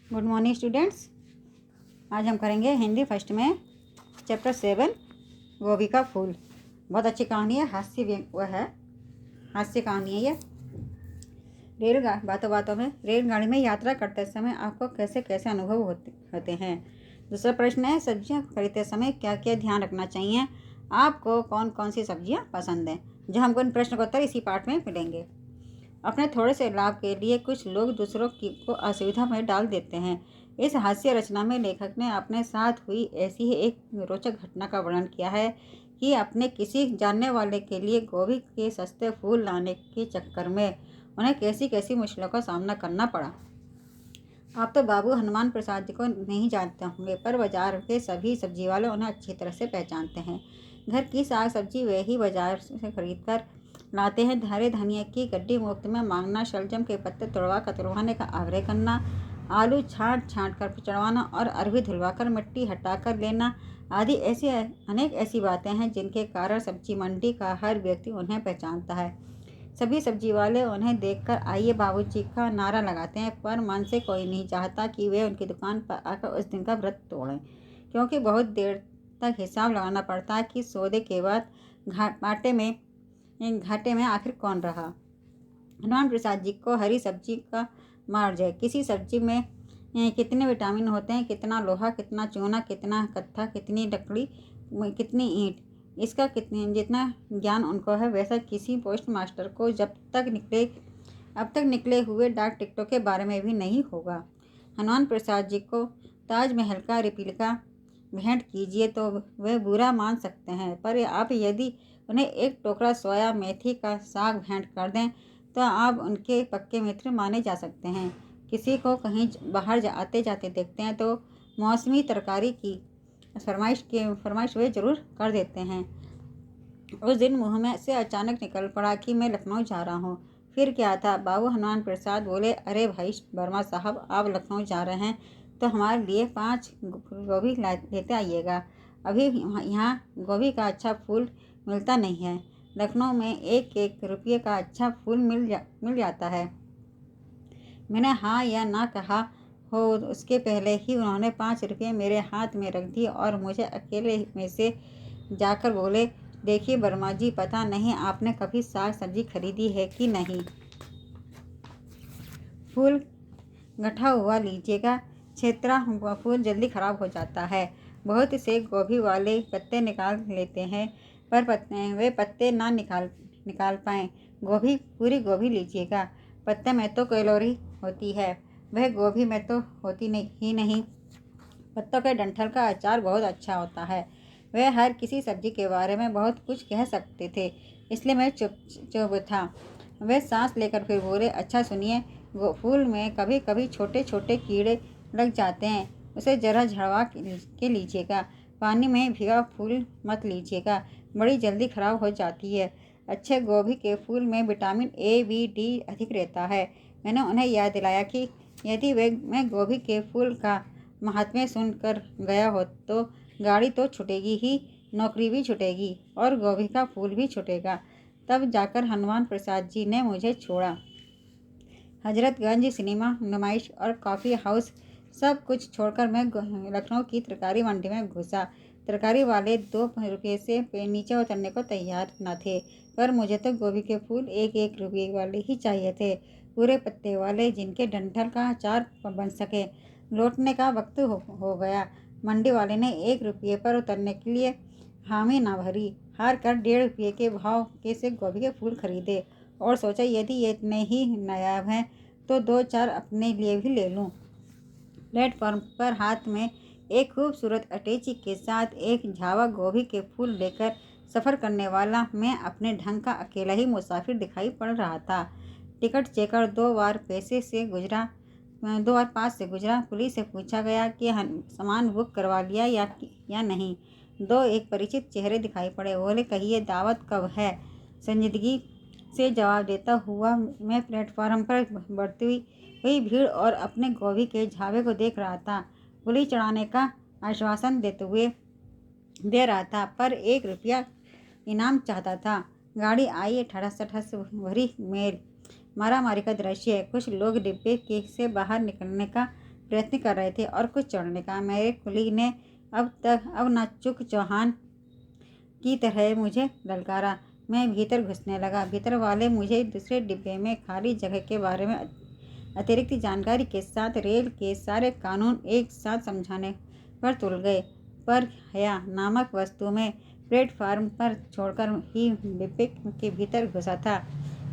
Good morning students. आज हम करेंगे हिंदी फर्स्ट में चैप्टर 7 गोभी का फूल। बहुत अच्छी कहानी है, हास्य कहानी है ये। बातों बातों में रेलगाड़ी में यात्रा करते समय आपको कैसे कैसे अनुभव होते हैं। दूसरा प्रश्न है, सब्जियां खरीदते समय क्या क्या ध्यान रखना चाहिए, आपको कौन कौन सी सब्जियां पसंद हैं। जो हमको इन प्रश्न का उत्तर इसी पार्ट में मिलेंगे। अपने थोड़े से लाभ के लिए कुछ लोग दूसरों को असुविधा में डाल देते हैं। इस हास्य रचना में लेखक ने अपने साथ हुई ऐसी ही एक रोचक घटना का वर्णन किया है कि अपने किसी जानने वाले के लिए गोभी के सस्ते फूल लाने के चक्कर में उन्हें कैसी कैसी मुश्किलों का सामना करना पड़ा। आप तो बाबू हनुमान प्रसाद जी को नहीं जानते होंगे, पर बाजार के सभी सब्जी वाले उन्हें अच्छी तरह से पहचानते हैं। घर की साग सब्जी वे ही बाजार से खरीद कर लाते हैं। हरे धनिया की गड्डी मुफ्त में मांगना, शलजम के पत्ते तुड़वाने का आग्रह करना, आलू छांट कर चढ़वाना और अरबी धुलवाकर मिट्टी हटाकर लेना आदि अनेक ऐसी बातें हैं जिनके कारण सब्जी मंडी का हर व्यक्ति उन्हें पहचानता है। सभी सब्जी वाले उन्हें देखकर आइए बाबूजी का नारा लगाते हैं, पर मन से कोई नहीं चाहता कि वे उनकी दुकान पर आकर उस दिन का व्रत तोड़ें, क्योंकि बहुत देर तक हिसाब लगाना पड़ता है कि सौदे के बाद घाटे में आखिर कौन रहा। हनुमान प्रसाद जी को हरी सब्जी का मार जाए। किसी सब्जी में कितने विटामिन होते हैं, कितना लोहा, कितना चूना, कितना कत्था, कितनी लकड़ी, कितनी ईंट, इसका जितना ज्ञान उनको है वैसा किसी पोस्ट मास्टर को अब तक निकले हुए डाक टिकटों के बारे में भी नहीं होगा। हनुमान प्रसाद जी को ताजमहल का रिप्लिका भेंट कीजिए तो वे बुरा मान सकते हैं, पर आप यदि उन्हें एक टोकरा सोया मेथी का साग भेंट कर दें तो आप उनके पक्के मित्र माने जा सकते हैं। किसी को कहीं बाहर आते जाते देखते हैं तो मौसमी तरकारी की फरमाइश वे जरूर कर देते हैं। उस दिन मुँह में से अचानक निकल पड़ा कि मैं लखनऊ जा रहा हूँ। फिर क्या था? बाबू हनुमान प्रसाद बोले, अरे भाई वर्मा साहब, आप लखनऊ जा रहे हैं तो हमारे लिए 5 गोभी लेते आइएगा। अभी यहाँ गोभी का अच्छा फूल मिलता नहीं है। लखनऊ में 1-1 रुपये का अच्छा फूल मिल जाता है। मैंने हाँ या ना कहा हो उसके पहले ही उन्होंने 5 रुपये मेरे हाथ में रख दिए और मुझे अकेले में से जाकर बोले, देखिए वर्मा जी, पता नहीं आपने कभी साग सब्जी खरीदी है कि नहीं, फूल गठा हुआ लीजिएगा, छेत्रा हुआ फूल जल्दी खराब हो जाता है। बहुत से गोभी वाले पत्ते निकाल लेते हैं, पर वे पत्ते ना निकाल पाएँ। पूरी गोभी लीजिएगा। पत्ते में तो कैलोरी होती है, वह गोभी में तो होती नहीं। पत्तों के डंठल का अचार बहुत अच्छा होता है। वह हर किसी सब्जी के बारे में बहुत कुछ कह सकते थे, इसलिए मैं चुप था। वे सांस लेकर फिर बोले, अच्छा सुनिए, फूल में कभी कभी छोटे छोटे कीड़े लग जाते हैं, उसे जरा झड़वा के लीजिएगा। पानी में भीगा फूल मत लीजिएगा, बड़ी जल्दी खराब हो जाती है। अच्छे गोभी के फूल में विटामिन ए, बी, डी अधिक रहता है। मैंने उन्हें याद दिलाया कि यदि मैं गोभी के फूल का महात्म्य सुनकर गया हो तो गाड़ी तो छूटेगी ही, नौकरी भी छूटेगी और गोभी का फूल भी छूटेगा। तब जाकर हनुमान प्रसाद जी ने मुझे छोड़ा। हजरतगंज सिनेमा, नुमाइश और कॉफ़ी हाउस सब कुछ छोड़कर मैं लखनऊ की तरकारी मंडी में घुसा। तरकारी वाले 2 रुपये से नीचे उतरने को तैयार न थे, पर मुझे तो गोभी के फूल 1-1 रुपये वाले ही चाहिए थे, पूरे पत्ते वाले, जिनके डंठल का अचार बन सके। लौटने का वक्त हो गया। मंडी वाले ने 1 रुपये पर उतरने के लिए हामी ना भरी। हार कर 1.5 रुपये के भाव के से गोभी के फूल खरीदे और सोचा यदि ये इतने ही नायाब हैं तो 2-4 अपने लिए भी ले लूं। प्लेटफॉर्म पर हाथ में एक खूबसूरत अटैची के साथ एक झावा गोभी के फूल लेकर सफ़र करने वाला मैं अपने ढंग का अकेला ही मुसाफिर दिखाई पड़ रहा था। टिकट चेकर 2 बार पास से गुजरा। पुलिस से पूछा गया कि सामान बुक करवा लिया या नहीं। 1 परिचित चेहरे दिखाई पड़े। बोले, कहिए दावत कब है? संजीदगी से जवाब देता हुआ मैं प्लेटफॉर्म पर बढ़ती हुई भीड़ और अपने गोभी के झावे को देख रहा था। पुलिस चढ़ाने का आश्वासन दे रहा था, पर 1 रुपया इनाम चाहता था। गाड़ी आई, ठस भरी मेल मारामारी का दृश्य है। कुछ लोग डिब्बे से बाहर निकलने का प्रयत्न कर रहे थे और कुछ चढ़ने का। मेरे कुली ने अब न चूक चौहान की तरह मुझे ललकारा। मैं भीतर घुसने लगा। भीतर वाले मुझे दूसरे डिब्बे में खाली जगह के बारे में अतिरिक्त जानकारी के साथ रेल के सारे कानून एक साथ समझाने पर तुल गए। पर हया नामक वस्तु में प्लेटफार्म पर छोड़कर ही डिब्बे के भीतर घुसा था।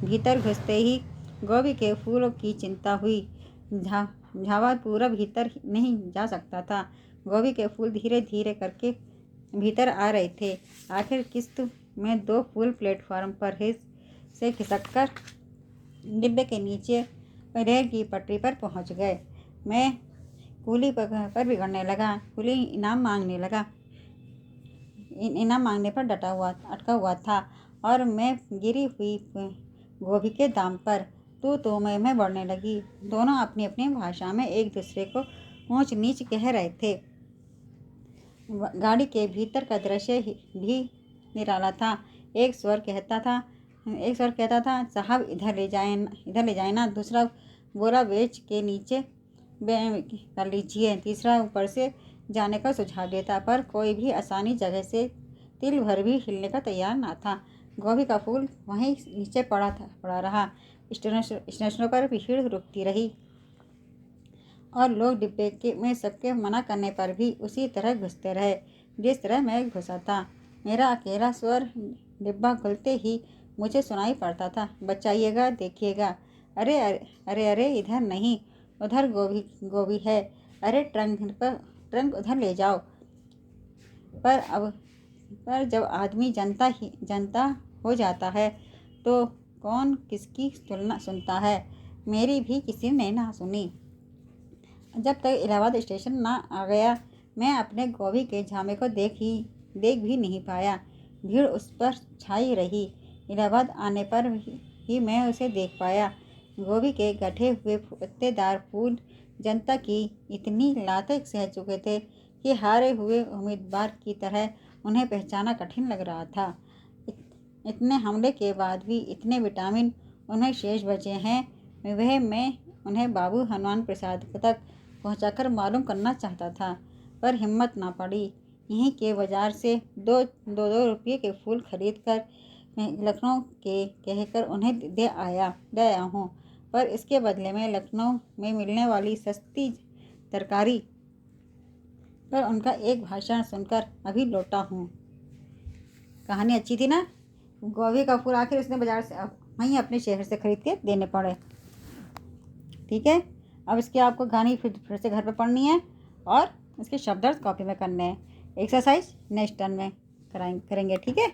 भीतर घुसते ही गोभी के फूलों की चिंता हुई। झावा पूरा भीतर नहीं जा सकता था। गोभी के फूल धीरे धीरे करके भीतर आ रहे थे। आखिर किस्त में 2 फूल प्लेटफार्म पर से खिसककर डिब्बे के नीचे रेल की पटरी पर पहुंच गए। मैं कुली पर बिगड़ने लगा। कुली इनाम मांगने पर अटका हुआ था और मैं गिरी हुई गोभी के दाम पर तो मैं बढ़ने लगी। दोनों अपनी अपनी भाषा में एक दूसरे को ऊंच नीच कह रहे थे। गाड़ी के भीतर का दृश्य भी निराला था। एक स्वर कहता था, साहब इधर ले जाए ना। दूसरा बोला, बेच के नीचे कर लीजिए। तीसरा ऊपर से जाने का सुझाव देता, पर कोई भी आसानी जगह से तिल भर भी हिलने का तैयार ना था। गोभी का फूल वहीं नीचे पड़ा रहा। स्टेशनों पर भीड़ रुकती रही और लोग डिब्बे में सबके मना करने पर भी उसी तरह घुसते रहे जिस तरह मैं घुसा था। मेरा अकेला स्वर डिब्बा खुलते ही मुझे सुनाई पड़ता था, बचाइएगा, देखिएगा। अरे अरे अरे अरे, इधर नहीं, उधर गोभी है। अरे ट्रंक उधर ले जाओ। पर जब आदमी जनता हो जाता है तो कौन किसकी तुलना सुनता है। मेरी भी किसी ने ना सुनी। जब तक इलाहाबाद स्टेशन ना आ गया मैं अपने गोभी के झामे को देख भी नहीं पाया। भीड़ उस पर छाई रही। इलाहाबाद आने पर ही मैं उसे देख पाया। गोभी के गठे हुए पत्तेदार फूल जनता की इतनी लातें सह चुके थे कि हारे हुए उम्मीदवार की तरह उन्हें पहचाना कठिन लग रहा था। इतने हमले के बाद भी इतने विटामिन उन्हें शेष बचे हैं, वह मैं उन्हें बाबू हनुमान प्रसाद तक पहुंचाकर मालूम करना चाहता था, पर हिम्मत ना पड़ी। यहीं के बाजार से दो रुपये के फूल खरीद कर लखनऊ के कहकर उन्हें दे आया हूँ, पर इसके बदले में लखनऊ में मिलने वाली सस्ती तरकारी पर उनका एक भाषण सुनकर अभी लौटा हूँ। कहानी अच्छी थी ना। गोभी का फूल आखिर उसने बाजार से वहीं अपने शहर से खरीद के देने पड़े। ठीक है, अब इसकी आपको कहानी फिर से घर पे पढ़नी है और इसके शब्दार्थ कॉपी में करने हैं। एक्सरसाइज नेक्स्ट टर्न में करेंगे। ठीक है।